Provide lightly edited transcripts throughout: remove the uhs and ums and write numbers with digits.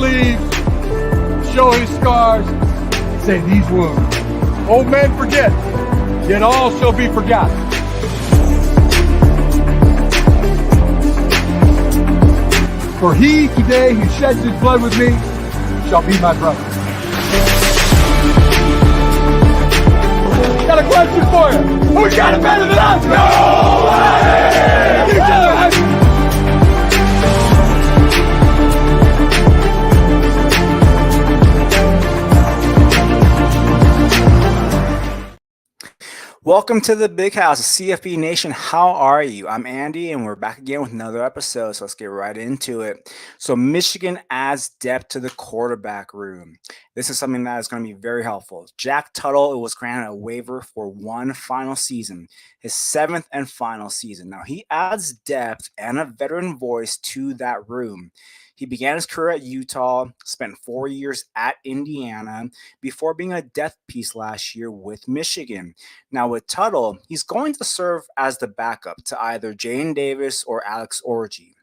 sleeves, show his scars, say these wounds. Old men forget, yet all shall be forgotten. For he today who sheds his blood with me shall be my brother. Got a question for you. Who's got it better than us? Nobody! Each other has Welcome to the Big House, CFB Nation. How are you? I'm Andy, and we're back again with another episode, so let's get right into it. So Michigan adds depth to the quarterback room. This is something that is going to be very helpful. Jack Tuttle was granted a waiver for one final season, his seventh and final season. Now, he adds depth and a veteran voice to that room. He began his career at Utah, spent 4 years at Indiana before being a depth piece last year with Michigan. Now with Tuttle, he's going to serve as the backup to either Jane Davis or Alex Orji.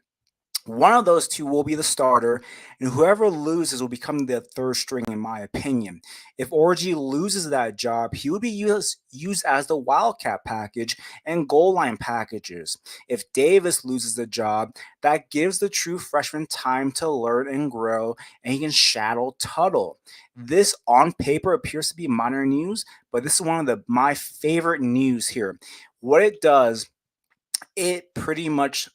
One of those two will be the starter, and whoever loses will become the third string, in my opinion. If Orji loses that job, he will be used as the wildcat package and goal line packages. If Davis loses the job, that gives the true freshman time to learn and grow, and he can shadow Tuttle. This on paper appears to be minor news, but this is one of my favorite news here. What it does, it pretty much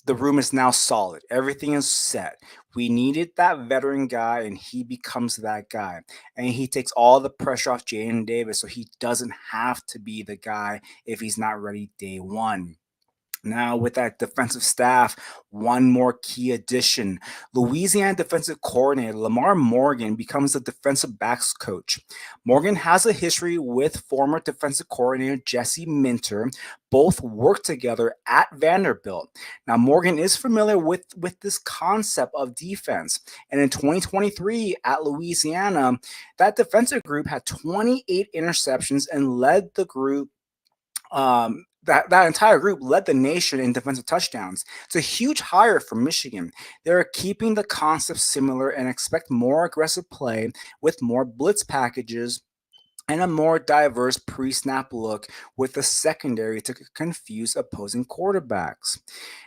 the room is now solid. Everything is set. We needed that veteran guy, and he becomes that guy. And he takes all the pressure off Jaden Davis, so he doesn't have to be the guy if he's not ready day one. Now, with that defensive staff, one more key addition. Louisiana defensive coordinator Lamar Morgan becomes the defensive backs coach. Morgan has a history with former defensive coordinator Jesse Minter. Both worked together at Vanderbilt. Now, Morgan is familiar with this concept of defense. And in 2023 at Louisiana, that defensive group had 28 interceptions and led the group that entire group led the nation in defensive touchdowns. It's a huge hire for Michigan. They're keeping the concept similar and expect more aggressive play with more blitz packages and a more diverse pre-snap look with the secondary to confuse opposing quarterbacks.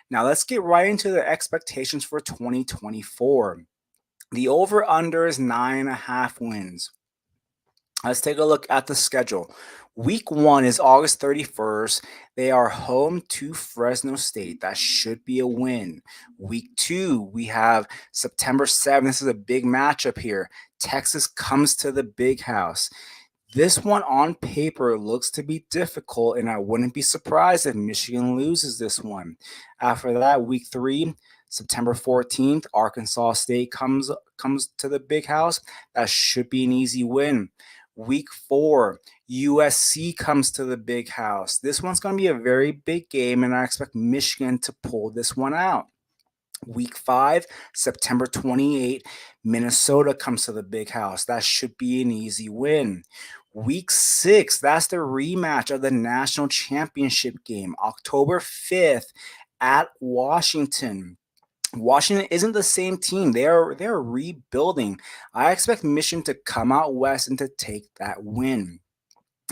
Now let's get right into the expectations for 2024. The over-under is 9.5 wins. Let's take a look at the schedule. Week 1 is August 31st. They are home to Fresno State. That should be a win. Week 2, we have September 7th. This is a big matchup here. Texas comes to the Big House. This one on paper looks to be difficult, and I wouldn't be surprised if Michigan loses this one. After that, week 3, September 14th, Arkansas State comes to the Big House. That should be an easy win. Week 4, USC comes to the Big House. This one's going to be a very big game, and I expect Michigan to pull this one out. Week 5, September 28th, Minnesota comes to the Big House. That should be an easy win. Week 6, that's the rematch of the national championship game, October 5th at Washington. Washington isn't the same team. They're rebuilding. I expect Michigan to come out west and to take that win.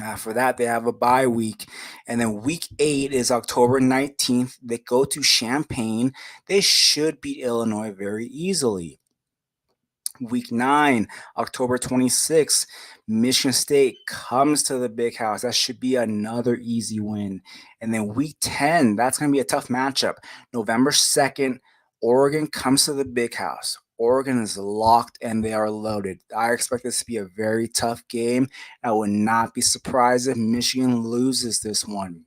After that, they have a bye week. And then week 8 is October 19th. They go to Champaign. They should beat Illinois very easily. Week 9, October 26th, Michigan State comes to the Big House. That should be another easy win. And then week 10, that's going to be a tough matchup. November 2nd, Oregon comes to the Big House. Oregon is locked and they are loaded. I expect this to be a very tough game. I would not be surprised if Michigan loses this one.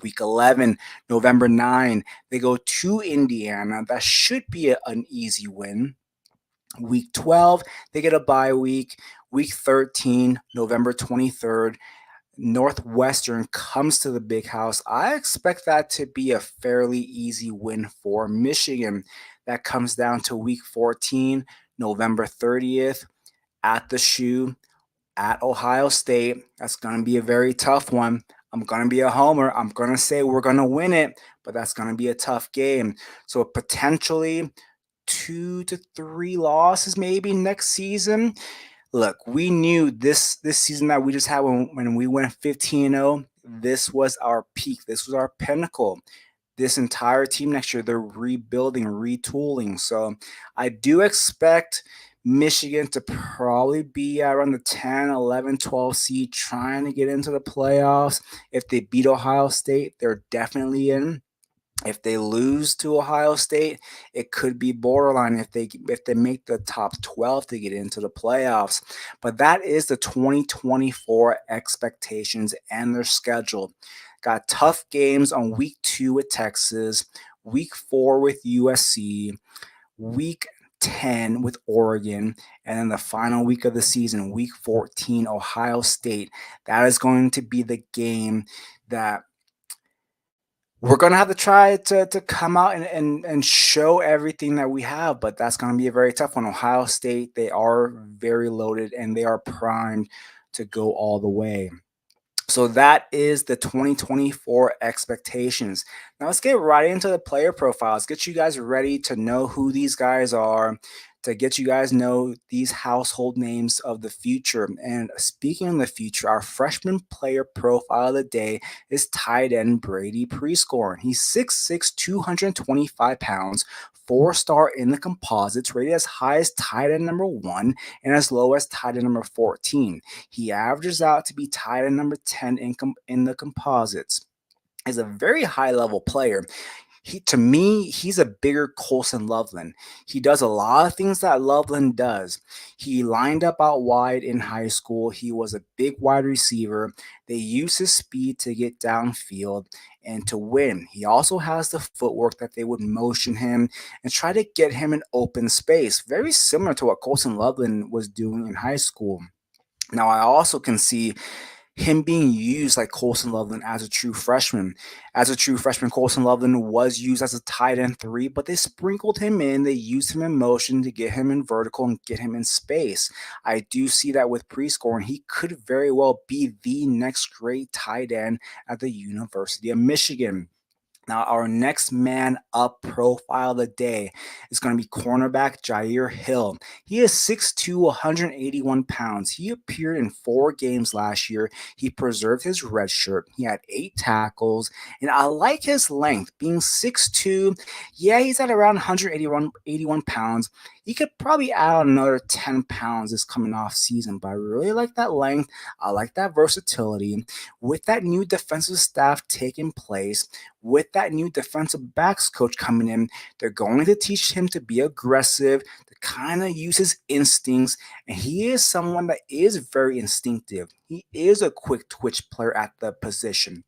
Week 11, November 9, they go to Indiana. That should be an easy win. Week 12, they get a bye week. Week 13, November 23rd, Northwestern comes to the Big House. I expect that to be a fairly easy win for Michigan. That comes down to week 14, November 30th, at the Shoe, at Ohio State. That's going to be a very tough one. I'm going to be a homer. I'm going to say we're going to win it, but that's going to be a tough game. So potentially 2 to 3 losses maybe next season. Look, we knew this season that we just had when we went 15-0, this was our peak. This was our pinnacle. This entire team next year, they're rebuilding, retooling. So I do expect Michigan to probably be around the 10, 11, 12 seed trying to get into the playoffs. If they beat Ohio State, they're definitely in. If they lose to Ohio State, it could be borderline if they make the top 12 to get into the playoffs. But that is the 2024 expectations and their schedule. Got tough games on week 2 with Texas, week 4 with USC, week 10 with Oregon, and then the final week of the season, week 14, Ohio State. That is going to be the game that we're gonna have to try to come out and show everything that we have, but that's gonna be a very tough one. Ohio State, they are very loaded and they are primed to go all the way. So that is the 2024 expectations. Now let's get right into the player profiles. Get you guys ready to know who these guys are, to get you guys know these household names of the future. And speaking of the future, our freshman player profile of the day is tight end Brady Prescorn. He's 6'6", 225 pounds, 4-star in the composites, rated as high as tight end number 1 and as low as tight end number 14. He averages out to be tight end number 10 in the composites. Is a very high level player. To me, he's a bigger Colson Loveland. He does a lot of things that Loveland does. He lined up out wide in high school. He was a big wide receiver. They use his speed to get downfield and to win. He also has the footwork that they would motion him and try to get him in open space, very similar to what Colson Loveland was doing in high school. Now, I also can see him being used like Colson Loveland as a true freshman. As a true freshman, Colson Loveland was used as a tight end 3, but they sprinkled him in. They used him in motion to get him in vertical and get him in space. I do see that with Prescorn, and he could very well be the next great tight end at the University of Michigan. Now, our next man up profile of the day is going to be cornerback Jair Hill. He is 6'2", 181 pounds. He appeared in 4 games last year. He preserved his red shirt. He had 8 tackles, and I like his length. Being 6'2", yeah, he's at around 181 pounds. He could probably add on another 10 pounds this coming off season, but I really like that length. I like that versatility. With that new defensive staff taking place, with that new defensive backs coach coming in, they're going to teach him to be aggressive, to kind of use his instincts. And he is someone that is very instinctive. He is a quick twitch player at the position.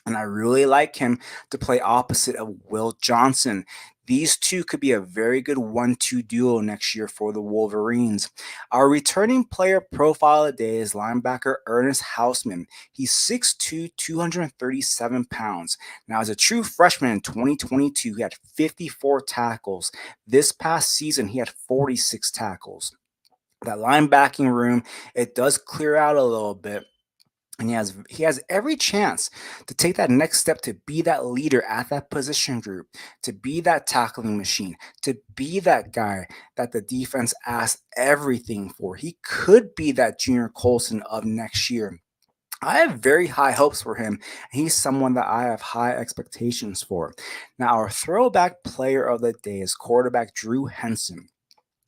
And I really like him to play opposite of Will Johnson. These two could be a very good 1-2 duo next year for the Wolverines. Our returning player profile of the day is linebacker Ernest Hausman. He's 6'2", 237 pounds. Now, as a true freshman in 2022, he had 54 tackles. This past season, he had 46 tackles. That linebacking room, it does clear out a little bit. And he has every chance to take that next step to be that leader at that position group, to be that tackling machine, to be that guy that the defense asks everything for. He could be that Junior Colson of next year. I have very high hopes for him. He's someone that I have high expectations for. Now, our throwback player of the day is quarterback Drew Henson.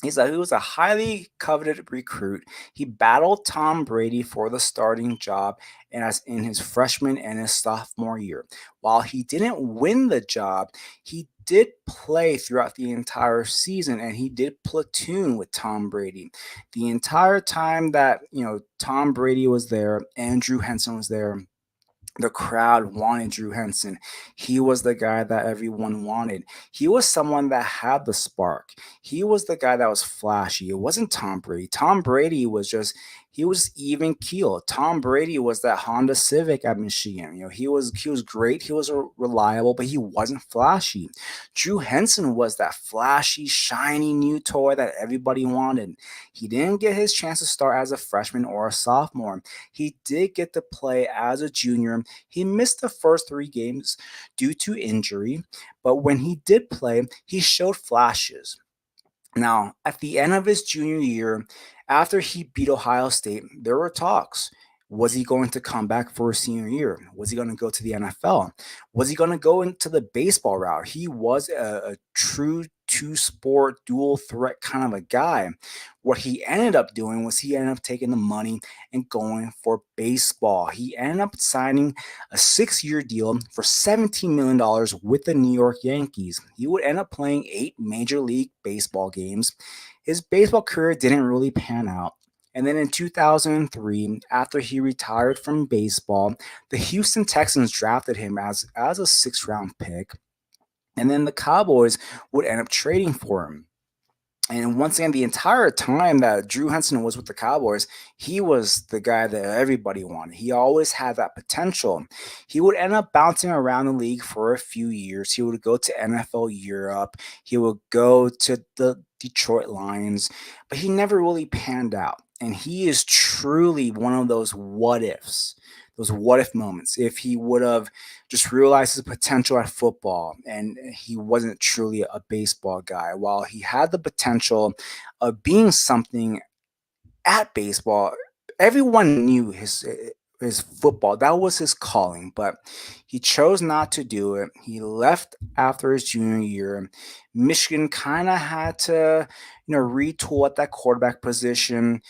He was a highly coveted recruit. He battled Tom Brady for the starting job and as in his freshman and his sophomore year. While he didn't win the job, he did play throughout the entire season and he did platoon with Tom Brady. The entire time that, Tom Brady was there and Drew Henson was there, the crowd wanted Drew Henson. He was the guy that everyone wanted. He was someone that had the spark. He was the guy that was flashy. It wasn't Tom Brady. Tom Brady was he was even keel. Tom Brady was that Honda Civic at Michigan. He was great. He was reliable, but he wasn't flashy. Drew Henson was that flashy, shiny new toy that everybody wanted. He didn't get his chance to start as a freshman or a sophomore. He did get to play as a junior. He missed the first 3 games due to injury, but when he did play, he showed flashes. Now, at the end of his junior year, after he beat Ohio State, there were talks. Was he going to come back for his senior year? Was he going to go to the NFL? Was he going to go into the baseball route? He was a true two sport dual threat kind of a guy. What he ended up doing was he ended up taking the money and going for baseball. He ended up signing a 6-year deal for $17 million with the New York Yankees. He would end up playing 8 Major League Baseball games. His baseball career didn't really pan out. And then in 2003, after he retired from baseball, the Houston Texans drafted him as a 6th-round pick. And then the Cowboys would end up trading for him. And once again, the entire time that Drew Henson was with the Cowboys, he was the guy that everybody wanted. He always had that potential. He would end up bouncing around the league for a few years. He would go to NFL Europe. He would go to the Detroit Lions, but he never really panned out. And he is truly one of those what ifs. Those what if moments. If he would have just realized his potential at football and he wasn't truly a baseball guy, while he had the potential of being something at baseball, everyone knew his football. That was his calling, but he chose not to do it. He left after his junior year. Michigan kind of had to, retool at that quarterback position.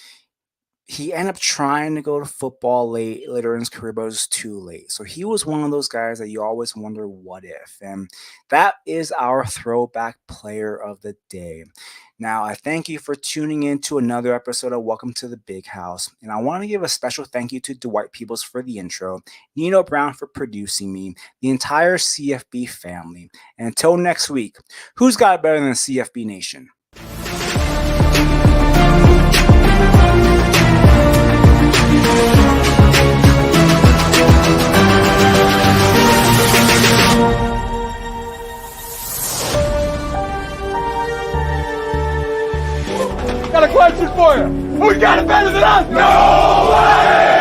He ended up trying to go to football later in his career, but it was too late. So he was one of those guys that you always wonder what if. And that is our throwback player of the day. Now, I thank you for tuning in to another episode of Welcome to the Big House. And I want to give a special thank you to Dwight Peebles for the intro, Nino Brown for producing me, the entire CFB family. And until next week, who's got it better than the CFB Nation? Got a question for you. Who's got it better than us? No way!